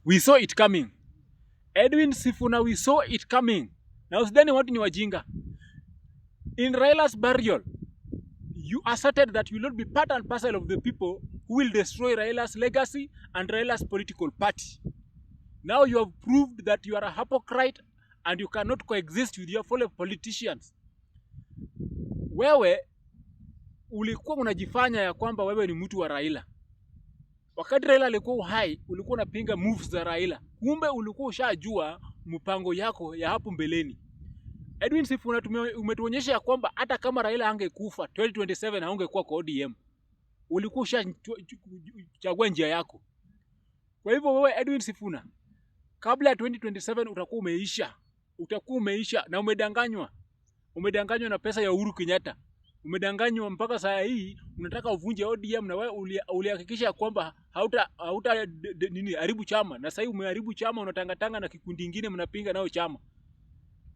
We saw it coming. Edwin Sifuna, we saw it coming. Na usidhani watu ni wajinga. In Raila's burial, you asserted that you will not be part and parcel of the people who will destroy Raila's legacy and Raila's political party. Now you have proved that you are a hypocrite and you cannot coexist with your fellow politicians. Wewe ulikuwa unajifanya ya kwamba wewe ni mtu wa Raila. Wakati Raila alikuwa uhai, ulikuwa unapinga moves za Raila. Kumbe ulikuwa ushajua mpango yako ya hapo mbeleni. Edwin Sifuna, umetuonyesha ya kwamba hata kama Raila angekufa 2027 haungekuwa kwa ODM. Ulikuwa ushachagua njia yako. Kwa hivyo wewe Edwin Sifuna, kabla ya 2027 utakuwa umeisha na umedanganywa. Umedanganywa na pesa ya Uhuru Kenyatta. Umedanganywa mpaka saa hii unataka uvunje ODM, na wewe ulihakikisha kwamba hauta haribu chama, na sasa umeharibu chama, unatangatanga na kikundi kingine mnapinga nao chama.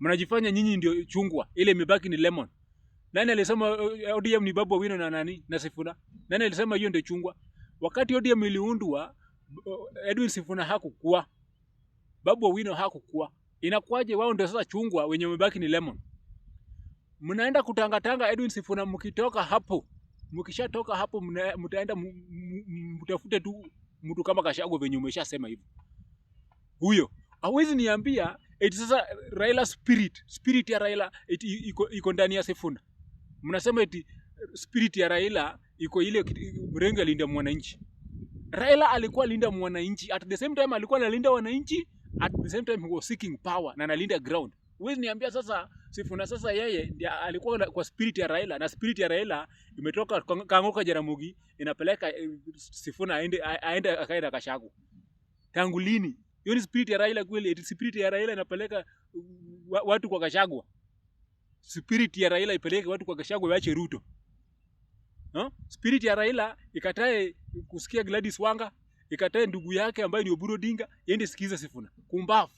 Mnajifanya nyinyi ndio chungwa, ile imebaki ni lemon. Nani alisema ODM ni Babu Owino na nani na Sifuna? Nani alisema hiyo ndio chungwa? Wakati ODM iliundwa, Edwin Sifuna hakukuwa, Babu Owino hakukuwa. Inakuwaje wao ndio sasa chungwa wenye umebaki ni lemon? Mnaenda kutangatanga Edwin Sifuna, mkishatoka hapo mtaenda mtafute tu mtu kama Gachagua venye umeshasema hivyo. Huyo hawezi niambia eti sasa Raila spirit ya Raila iko ndani ya Sifuna. Mnasema eti spirit ya Raila iko ile mrengo ya linda mwananchi. Raila alikuwa linda mwananchi, at the same time alikuwa analinda wananchi, at the same time he was seeking power na analinda ground. Huwezi niambia sasa Sifuna sasa yeye alikuwa kwa spirit ya Raila, na spirit ya Raila imetoka Kang'oka Jaramogi inapeleka Sifuna aende akaenda Gachagua. Tangu lini? Hiyo ni spirit ya Raila kweli? Eti spirit ya Raila inapeleka watu kwa Gachagua? Spirit ya Raila ipeleke watu kwa Gachagua waache Ruto? Spirit ya Raila ikatae kusikia Gladys Wanga, ikatae ndugu yake ambaye ni Oburu Odinga, yende sikiza Sifuna. Kumbafu.